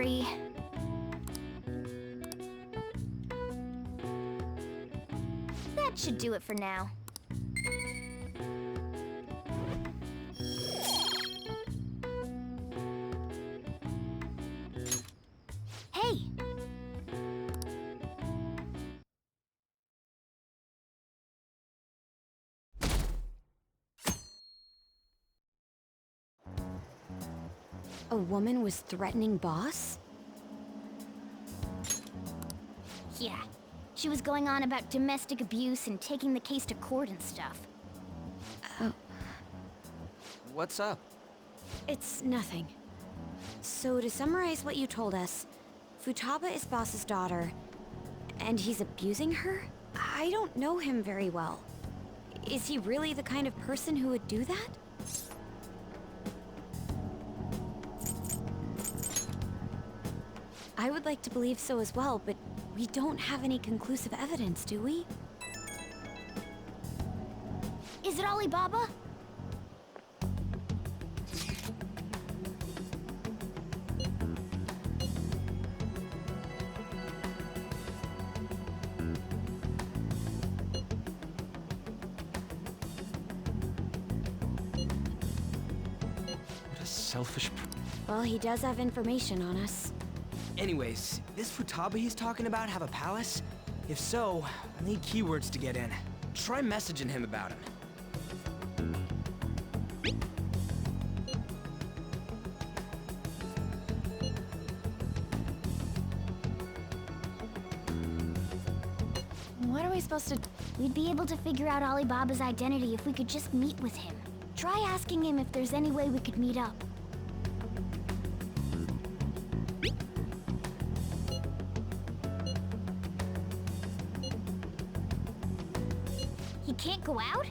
sorry. That should do it for now. Hey! A woman was threatening Boss? Yeah. She was going on about domestic abuse and taking the case to court and stuff. Oh, What's up? it's nothing. So to summarize what you told us, Futaba is Boss's daughter, and he's abusing her? I don't know him very well. Is he really the kind of person who would do that? I would like to believe so as well, but we don't have any conclusive evidence, do we? Is it Alibaba? What a selfish... Well, he does have information on us. Anyways, this Futaba he's talking about have a palace? If so, I need keywords to get in. Try messaging him about him. What are we supposed to... We'd be able to figure out Alibaba's identity if we could just meet with him. Try asking him if there's any way we could meet up. He can't go out?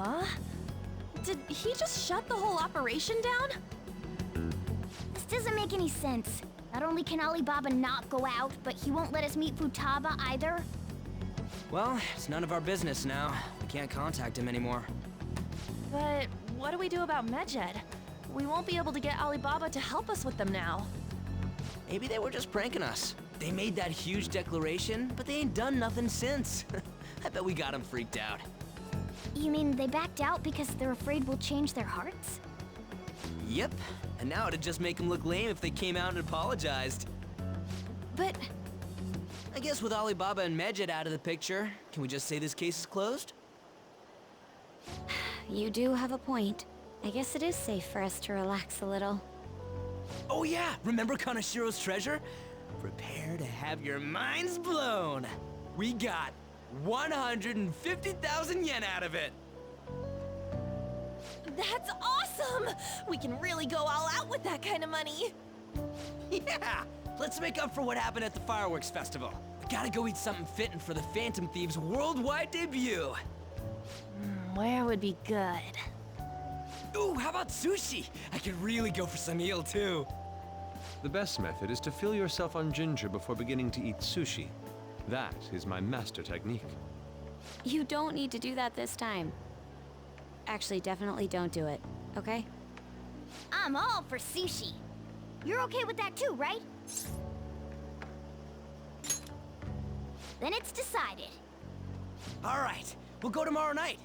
Huh? Did he just shut the whole operation down? This doesn't make any sense. Not only can Alibaba not go out, but he won't let us meet Futaba either. Well, it's none of our business now. We can't contact him anymore. But what do we do about Medjed? We won't be able to get Alibaba to help us with them now. Maybe they were just pranking us. They made that huge declaration, but they ain't done nothing since. I bet we got him freaked out. You mean they backed out because they're afraid we'll change their hearts? Yep, and now it'd just make them look lame if they came out and apologized. But I guess with Alibaba and Medjed out of the picture, can we just say this case is closed? You do have a point. I guess it is safe for us to relax a little. Oh yeah, remember Kanashiro's treasure? Prepare to have your minds blown. We got 150,000 yen out of it. that's awesome! We can really go all out with that kind of money. Yeah, let's make up for what happened at the fireworks festival. We gotta go eat something fitting for the Phantom Thieves' worldwide debut. Where would be good? Ooh, how about sushi? I could really go for some eel too. The best method is to fill yourself on ginger before beginning to eat sushi. That is my master technique. You don't need to do that this time. Actually, definitely don't do it, okay? I'm all for sushi. You're okay with that too, right? Then it's decided. All right, we'll go tomorrow night.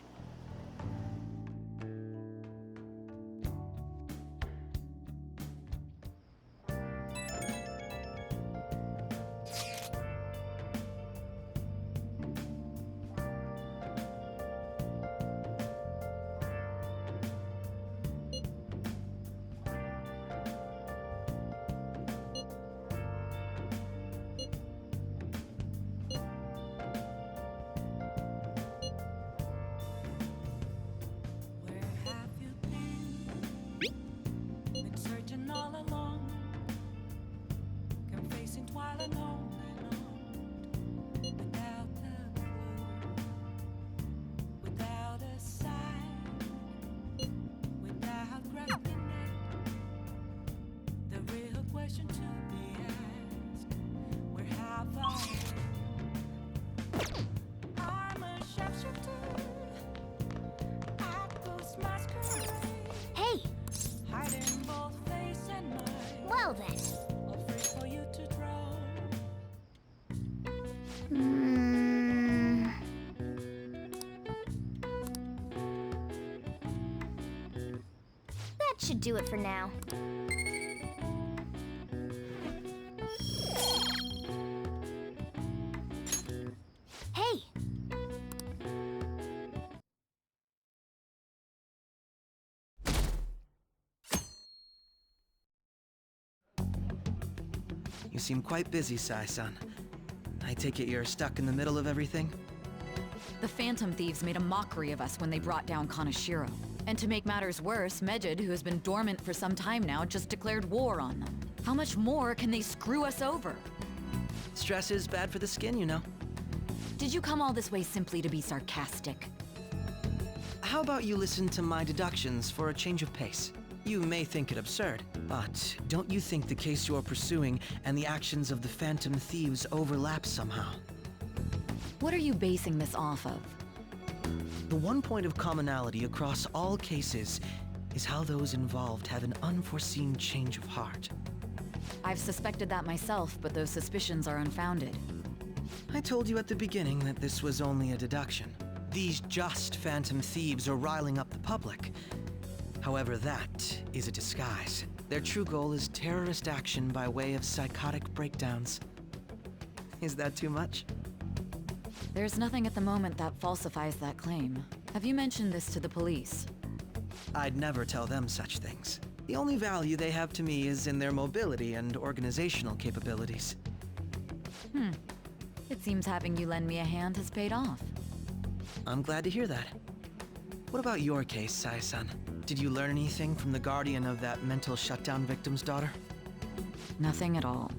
That should do it for now. Hey! You seem quite busy, Sai-san. I take it you're stuck in the middle of everything? The Phantom Thieves made a mockery of us when they brought down Kaneshiro. And to make matters worse, Medjed, who has been dormant for some time now, just declared war on them. How much more can they screw us over? Stress is bad for the skin, you know. Did you come all this way simply to be sarcastic? How about you listen to my deductions for a change of pace? You may think it absurd, but don't you think the case you're pursuing and the actions of the Phantom Thieves overlap somehow? What are you basing this off of? The one point of commonality across all cases is how those involved have an unforeseen change of heart. I've suspected that myself, but those suspicions are unfounded. I told you at the beginning that this was only a deduction. These just Phantom Thieves are riling up the public. However, that is a disguise. Their true goal is terrorist action by way of psychotic breakdowns. Is that too much? There's nothing at the moment that falsifies that claim. Have you mentioned this to the police? I'd never tell them such things. The only value they have to me is in their mobility and organizational capabilities. It seems having you lend me a hand has paid off. I'm glad to hear that. What about your case, Sai-san? Did you learn anything from the guardian of that mental shutdown victim's daughter? Nothing at all.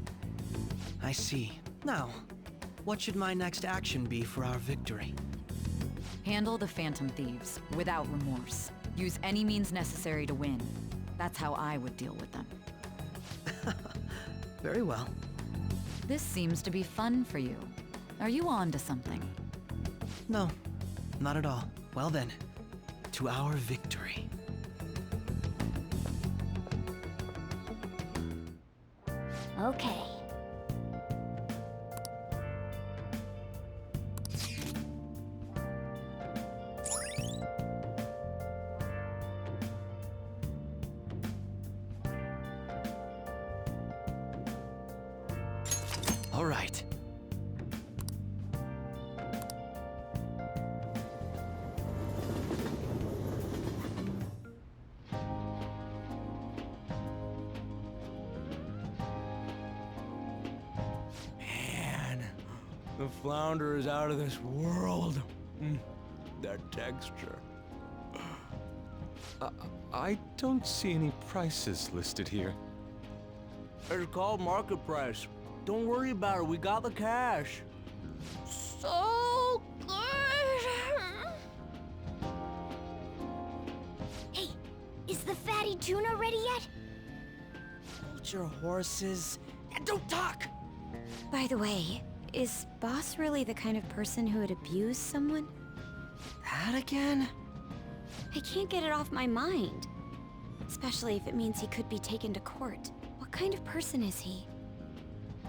I see. Now, what should my next action be for our victory? Handle the Phantom Thieves, without remorse. Use any means necessary to win. That's how I would deal with them. Very well. This seems to be fun for you. Are you on to something? No, not at all. Well then, to our victory. Okay. All right. Man, the flounder is out of this world. That texture. I don't see any prices listed here. It's called market price. Don't worry about it, we got the cash. So good! Hey, is the fatty tuna ready yet? Hold your horses and don't talk! By the way, is Boss really the kind of person who would abuse someone? That again? I can't get it off my mind. Especially if it means he could be taken to court. What kind of person is he?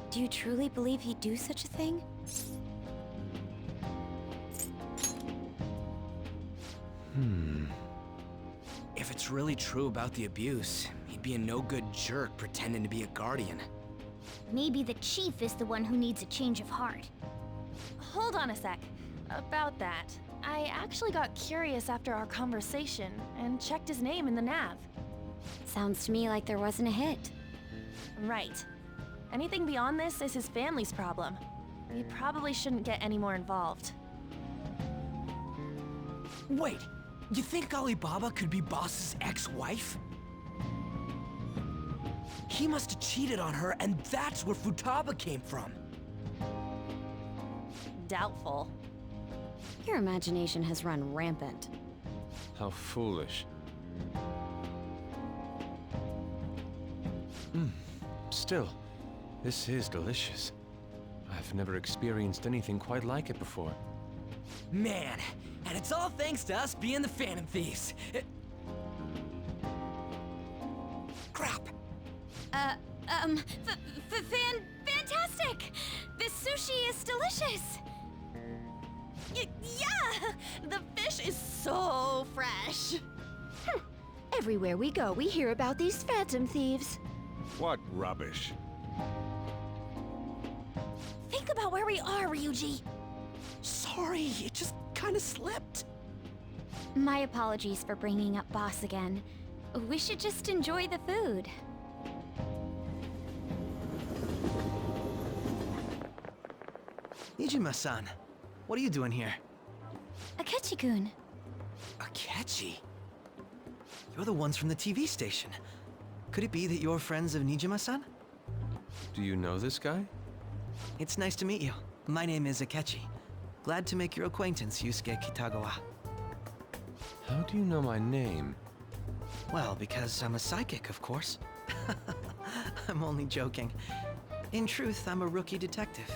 Do you truly believe he'd do such a thing? If it's really true about the abuse, he'd be a no-good jerk pretending to be a guardian. Maybe the chief is the one who needs a change of heart. Hold on a sec. About that, I actually got curious after our conversation and checked his name in the nav. Sounds to me like there wasn't a hit. Right. Anything beyond this is his family's problem. We probably shouldn't get any more involved. Wait, you think Alibaba could be Boss's ex-wife? He must have cheated on her, and that's where Futaba came from. Doubtful. Your imagination has run rampant. How foolish. Still, this is delicious. I've never experienced anything quite like it before. Man, and it's all thanks to us being the Phantom Thieves. Crap. Fantastic! This sushi is delicious! Yeah! The fish is so fresh! Everywhere we go, we hear about these phantom thieves. What rubbish. Think about where we are, Ryuji. Sorry, it just kinda slipped. My apologies for bringing up Boss again. We should just enjoy the food. Nijima-san, what are you doing here? Akechi-kun. Akechi? You're the ones from the TV station. Could it be that you're friends of Nijima-san? Do you know this guy? It's nice to meet you. My name is Akechi. Glad to make your acquaintance, Yusuke Kitagawa. How do you know my name? Well, because I'm a psychic, of course. I'm only joking. In truth, I'm a rookie detective.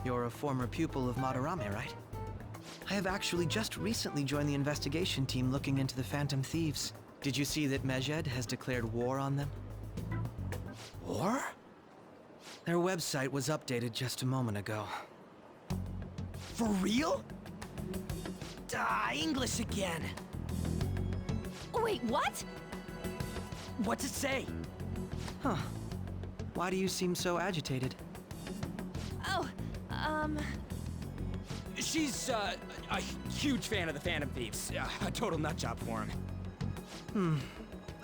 You're a former pupil of Madarame, right? I have actually just recently joined the investigation team looking into the Phantom Thieves. Did you see that Medjed has declared war on them? War? Their website was updated just a moment ago. For real? English again. Wait, what? What's it say? Huh. Why do you seem so agitated? Oh, She's, a huge fan of the Phantom Thieves. A total nutjob for him.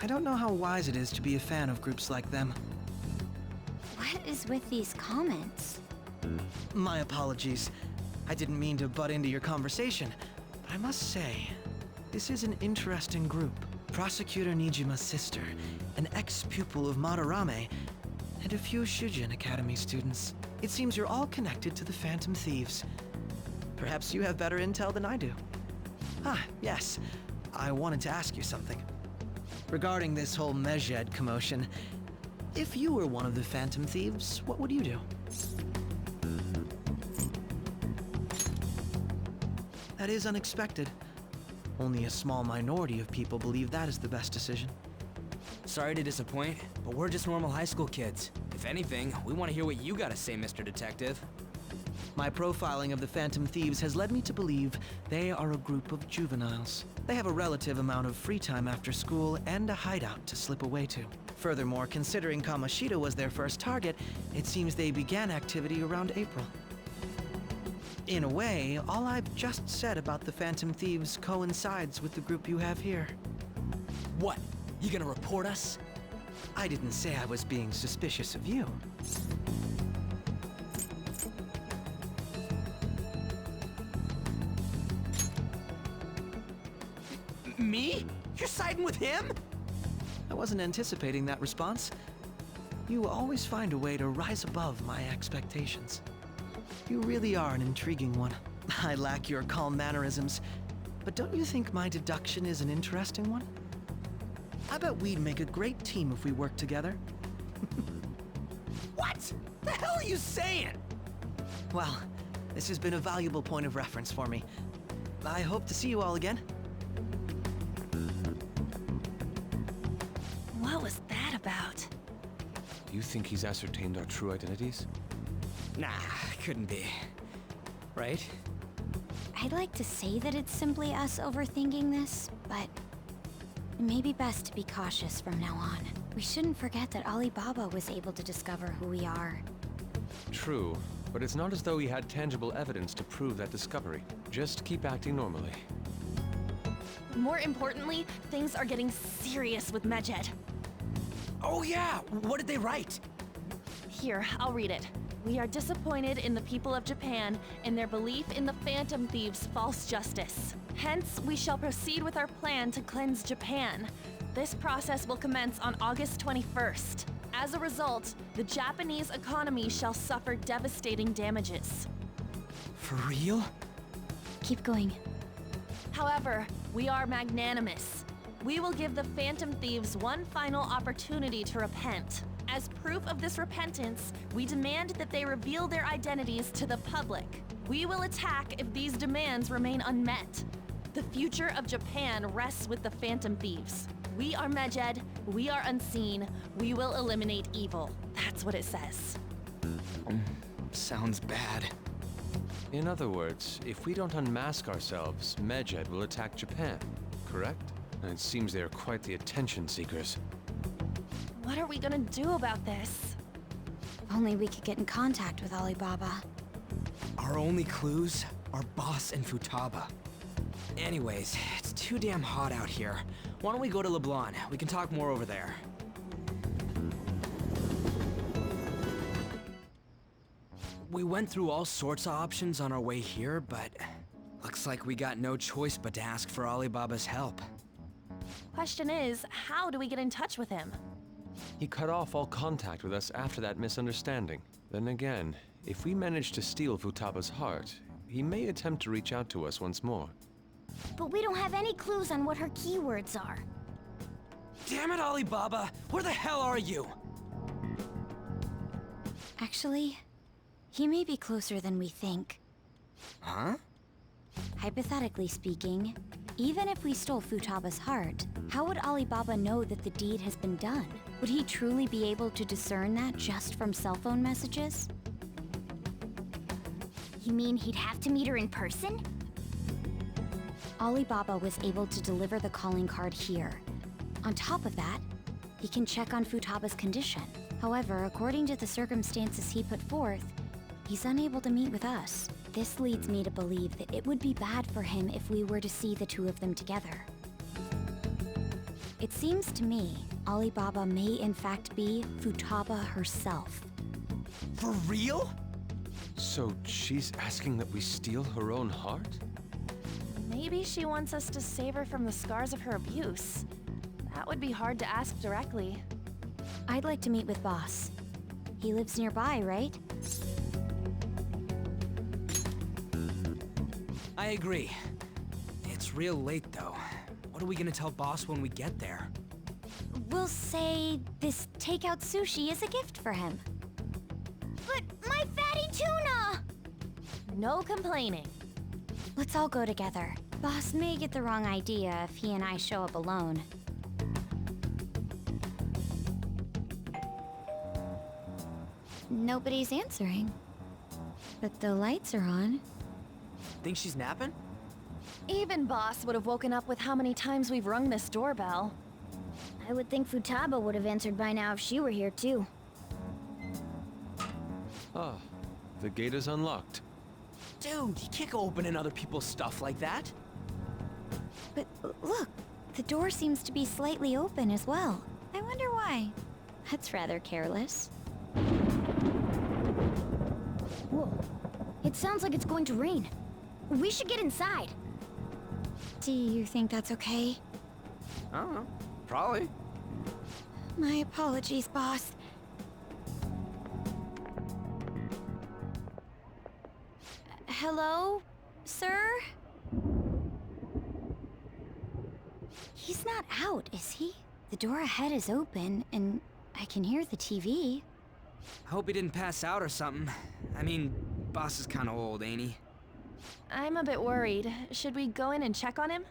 I don't know how wise it is to be a fan of groups like them. What is with these comments? My apologies. I didn't mean to butt into your conversation, but I must say, this is an interesting group. Prosecutor Nijima's sister, an ex-pupil of Madarame, and a few Shujin Academy students. It seems you're all connected to the Phantom Thieves. Perhaps you have better intel than I do. Ah, yes. I wanted to ask you something. Regarding this whole Medjed commotion, if you were one of the Phantom Thieves, what would you do? That is unexpected. Only a small minority of people believe that is the best decision. Sorry to disappoint, but we're just normal high school kids. If anything, we want to hear what you gotta say, Mr. Detective. My profiling of the Phantom Thieves has led me to believe they are a group of juveniles. They have a relative amount of free time after school and a hideout to slip away to. Furthermore, considering Kamoshida was their first target, it seems they began activity around April. In a way, all I've just said about the Phantom Thieves coincides with the group you have here. What? You gonna report us? I didn't say I was being suspicious of you. Me? You're siding with him? I wasn't anticipating that response. You always find a way to rise above my expectations. You really are an intriguing one. I lack your calm mannerisms, but don't you think my deduction is an interesting one? I bet we'd make a great team if we worked together. What? The hell are you saying? Well, this has been a valuable point of reference for me. I hope to see you all again. what was that about? Do you think he's ascertained our true identities? Nah, couldn't be. Right? I'd like to say that it's simply us overthinking this, but it may be best to be cautious from now on. We shouldn't forget that Alibaba was able to discover who we are. True, but it's not as though he had tangible evidence to prove that discovery. Just keep acting normally. More importantly, things are getting serious with Medjed. Oh yeah, what did they write? Here, I'll read it. We are disappointed in the people of Japan in their belief in the Phantom Thieves' false justice. Hence, we shall proceed with our plan to cleanse Japan. This process will commence on August 21st. As a result, the Japanese economy shall suffer devastating damages. For real? Keep going. However, we are magnanimous. We will give the Phantom Thieves one final opportunity to repent. As proof of this repentance, we demand that they reveal their identities to the public. We will attack if these demands remain unmet. The future of Japan rests with the Phantom Thieves. We are Medjed, we are unseen, we will eliminate evil. That's what it says. Sounds bad. In other words, if we don't unmask ourselves, Medjed will attack Japan, correct? It seems they are quite the attention seekers. What are we gonna do about this? If only we could get in contact with Alibaba. Our only clues are Boss and Futaba. Anyways, it's too damn hot out here. Why don't we go to Leblon? We can talk more over there. We went through all sorts of options on our way here, but looks like we got no choice but to ask for Alibaba's help. Question is, how do we get in touch with him? He cut off all contact with us after that misunderstanding. Then again, if we manage to steal Futaba's heart, he may attempt to reach out to us once more. But we don't have any clues on what her keywords are. Damn it, Alibaba! Where the hell are you? Actually, he may be closer than we think. Huh? Hypothetically speaking, even if we stole Futaba's heart, how would Alibaba know that the deed has been done? Would he truly be able to discern that just from cell phone messages? You mean he'd have to meet her in person? Alibaba was able to deliver the calling card here. On top of that, he can check on Futaba's condition. However, according to the circumstances he put forth, he's unable to meet with us. This leads me to believe that it would be bad for him if we were to see the two of them together. It seems to me Alibaba may in fact be Futaba herself. For real? So she's asking that we steal her own heart? Maybe she wants us to save her from the scars of her abuse. That would be hard to ask directly. I'd like to meet with Boss. He lives nearby, right? I agree. It's real late, though. What are we gonna tell Boss when we get there? We'll say this takeout sushi is a gift for him. But my fatty tuna! No complaining. Let's all go together. Boss may get the wrong idea if he and I show up alone. Nobody's answering. But the lights are on. Think she's napping? Even Boss would have woken up with how many times we've rung this doorbell. I would think Futaba would have answered by now if she were here too. Ah, the gate is unlocked. Dude, you can't go opening other people's stuff like that. But look, the door seems to be slightly open as well. I wonder why. That's rather careless. Whoa. It sounds like it's going to rain. We should get inside. Do you think that's okay? I don't know. Probably. My apologies, Boss. Hello, sir? He's not out, is he? The door ahead is open, and I can hear the TV. I hope he didn't pass out or something. I mean, Boss is kinda old, ain't he? I'm a bit worried. Should we go in and check on him?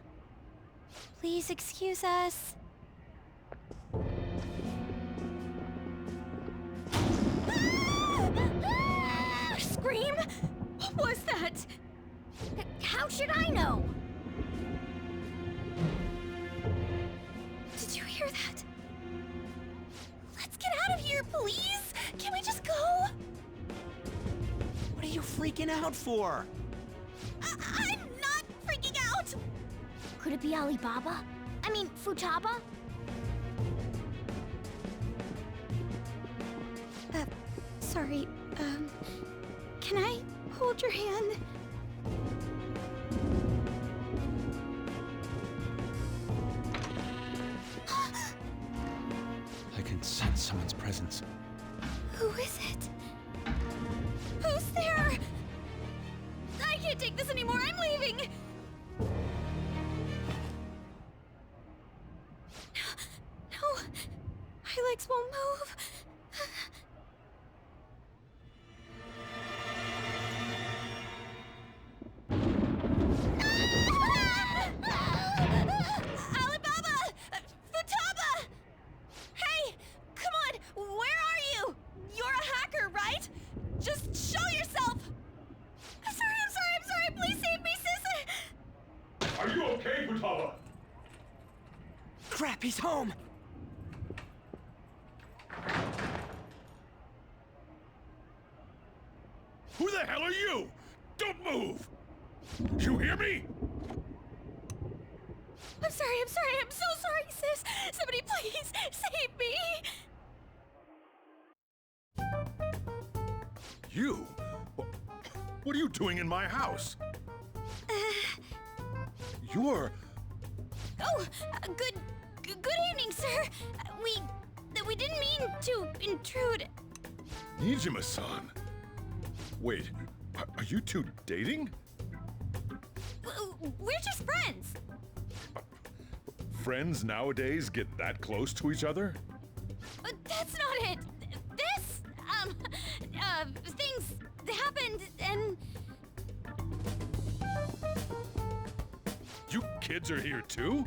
Please excuse us. Scream? What was that? How should I know? Did you hear that? Let's get out of here, please! Can we just go? What are you freaking out for? I'm not freaking out! Could it be Alibaba? I mean, Futaba? Sorry, can I hold your hand? I can sense someone's presence. Who is it? Who's there? I can't take this anymore, I'm leaving! No, my legs won't move. Alibaba! Futaba! Hey! Come on! Where are you? You're a hacker, right? Just show yourself! I'm sorry! Please save me, sis! Are you okay, Futaba? Crap, he's home! Who the hell are you? Don't move! You hear me? I'm sorry, I'm so sorry, sis! Somebody please save me! You? What are you doing in my house? You're... Oh, good evening, sir. We didn't mean to intrude. Nijima-san. Wait, are you two dating? We're just friends. Friends nowadays get that close to each other? But that's not it. This, things happened and... You kids are here too?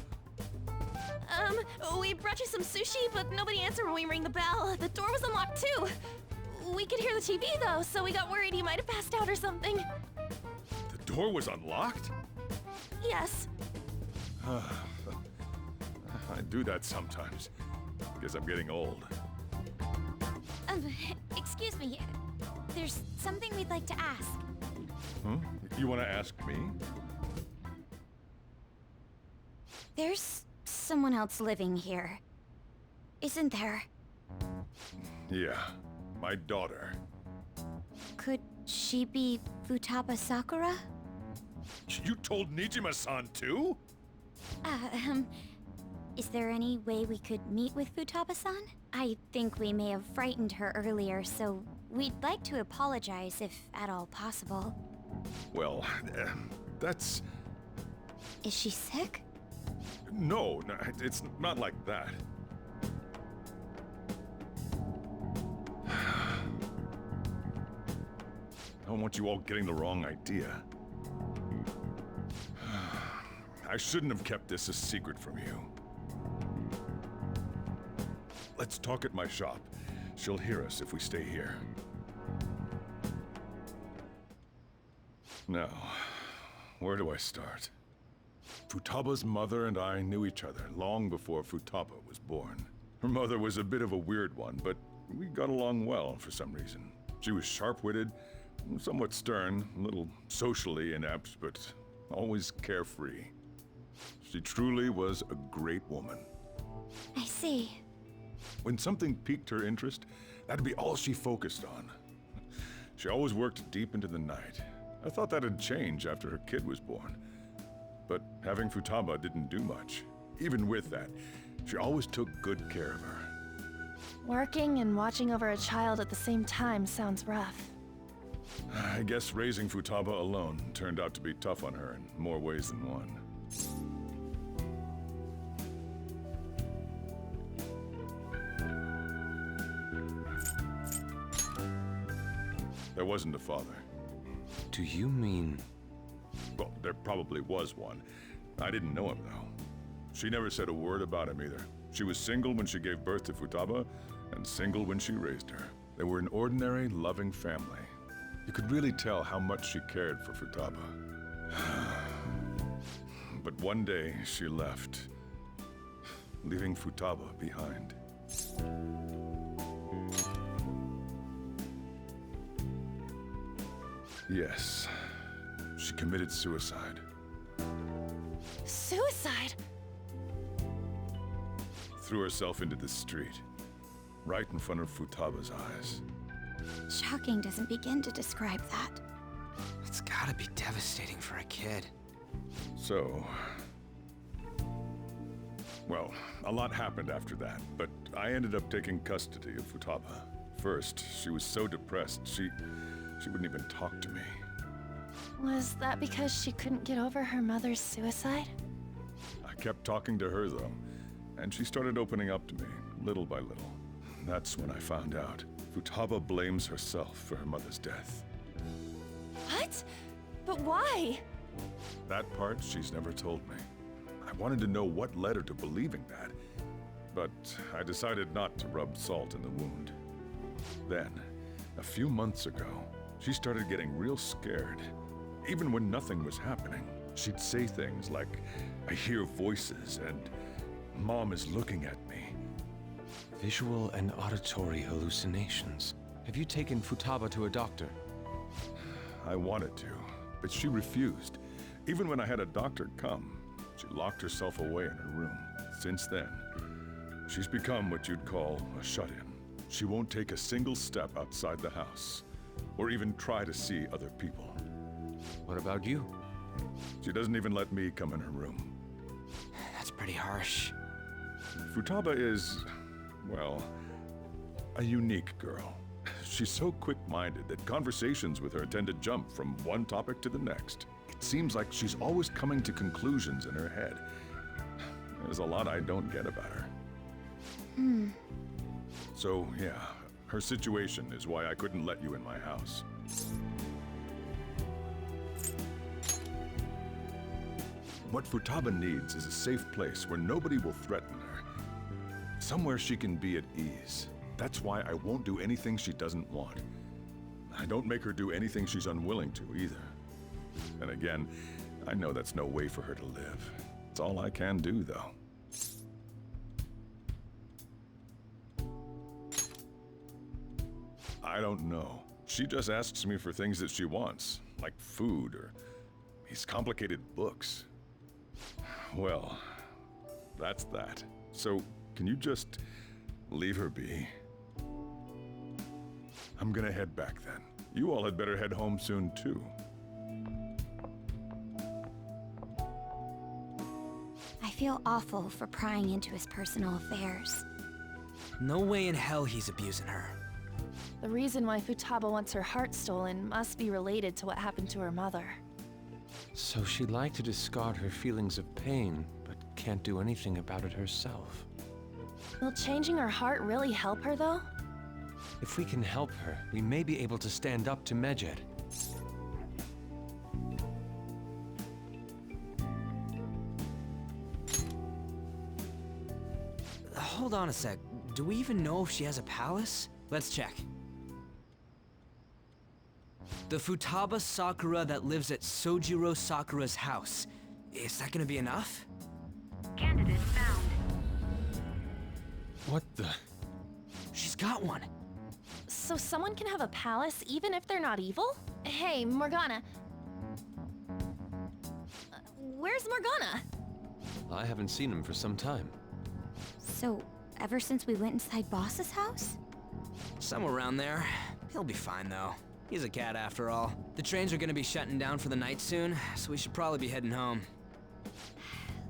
We brought you some sushi, but nobody answered when we rang the bell. The door was unlocked too. We could hear the TV though, so we got worried he might have passed out or something. The door was unlocked? Yes. I do that sometimes. Guess I'm getting old. Excuse me. There's something we'd like to ask. Huh? You want to ask me? There's someone else living here, isn't there? Yeah, my daughter. Could she be Futaba Sakura? You told Nijima-san too? Is there any way we could meet with Futaba-san? I think we may have frightened her earlier, so we'd like to apologize if at all possible. Well, that's... Is she sick? No, it's not like that. I don't want you all getting the wrong idea. I shouldn't have kept this a secret from you. Let's talk at my shop. She'll hear us if we stay here. Now, where do I start? Futaba's mother and I knew each other long before Futaba was born. Her mother was a bit of a weird one, but we got along well for some reason. She was sharp-witted, somewhat stern, a little socially inept, but always carefree. She truly was a great woman. I see. When something piqued her interest, that'd be all she focused on. She always worked deep into the night. I thought that'd change after her kid was born. But having Futaba didn't do much. Even with that, she always took good care of her. Working and watching over a child at the same time sounds rough. I guess raising Futaba alone turned out to be tough on her in more ways than one. There wasn't a father. Do you mean... Well, there probably was one. I didn't know him, though. She never said a word about him either. She was single when she gave birth to Futaba, and single when she raised her. They were an ordinary, loving family. You could really tell how much she cared for Futaba. But one day, she left, leaving Futaba behind. Yes, she committed suicide. Suicide? Threw herself into the street, right in front of Futaba's eyes. Shocking doesn't begin to describe that. It's gotta be devastating for a kid. So... Well, a lot happened after that, but I ended up taking custody of Futaba. First, she was so depressed, she wouldn't even talk to me. Was that because she couldn't get over her mother's suicide? I kept talking to her, though, and she started opening up to me, little by little. That's when I found out. Futaba blames herself for her mother's death. What? But why? That part she's never told me. I wanted to know what led her to believing that, but I decided not to rub salt in the wound. Then, a few months ago, she started getting real scared. Even when nothing was happening, she'd say things like, "I hear voices," and Mom is looking at me. Visual and auditory hallucinations. Have you taken Futaba to a doctor? I wanted to, but she refused. Even when I had a doctor come, she locked herself away in her room. Since then, she's become what you'd call a shut-in. She won't take a single step outside the house, or even try to see other people. What about you? She doesn't even let me come in her room. That's pretty harsh. Futaba is, well, a unique girl. She's so quick-minded that conversations with her tend to jump from one topic to the next. It seems like she's always coming to conclusions in her head. There's a lot I don't get about her. So, yeah, her situation is why I couldn't let you in my house. What Futaba needs is a safe place where nobody will threaten her. Somewhere she can be at ease. That's why I won't do anything she doesn't want. I don't make her do anything she's unwilling to either. And again, I know that's no way for her to live. It's all I can do, though. I don't know. She just asks me for things that she wants, like food or these complicated books. Well, that's that. So, can you just leave her be? I'm gonna head back then. You all had better head home soon, too. I feel awful for prying into his personal affairs. No way in hell he's abusing her. The reason why Futaba wants her heart stolen must be related to what happened to her mother. So she'd like to discard her feelings of pain, but can't do anything about it herself. Will changing her heart really help her, though? If we can help her, we may be able to stand up to Medjed. Hold on a sec. Do we even know if she has a palace? Let's check. The Futaba Sakura that lives at Sojiro Sakura's house. Is that gonna be enough? Candidate found. What the? She's got one. So someone can have a palace even if they're not evil? Hey, Morgana. Where's Morgana? I haven't seen him for some time. So, ever since we went inside Boss's house? Somewhere around there. He'll be fine, though. He's a cat after all. The trains are gonna be shutting down for the night soon, so we should probably be heading home.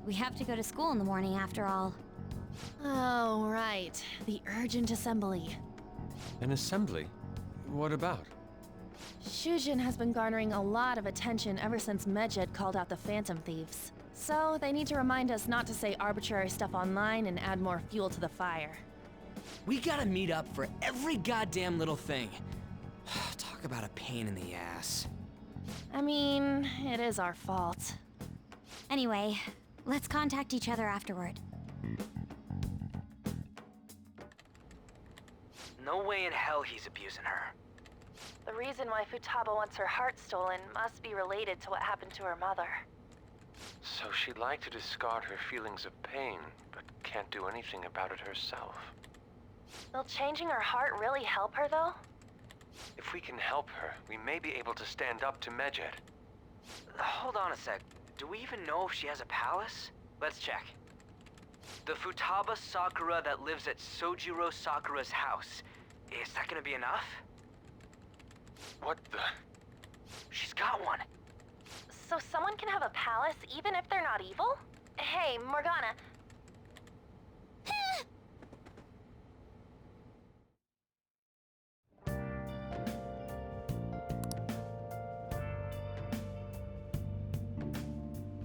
We have to go to school in the morning after all. Oh, right. The urgent assembly. An assembly? What about? Shujin has been garnering a lot of attention ever since Medjed called out the Phantom Thieves. So they need to remind us not to say arbitrary stuff online and add more fuel to the fire. We gotta meet up for every goddamn little thing. Talk about a pain in the ass. I mean, it is our fault. Anyway, let's contact each other afterward. No way in hell he's abusing her. The reason why Futaba wants her heart stolen must be related to what happened to her mother. So she'd like to discard her feelings of pain, but can't do anything about it herself. Will changing her heart really help her, though? If we can help her, we may be able to stand up to Medjed. Hold on a sec. Do we even know if she has a palace? Let's check. The Futaba Sakura that lives at Sojiro Sakura's house. Is that gonna be enough? What the? She's got one. So someone can have a palace even if they're not evil? Hey, Morgana.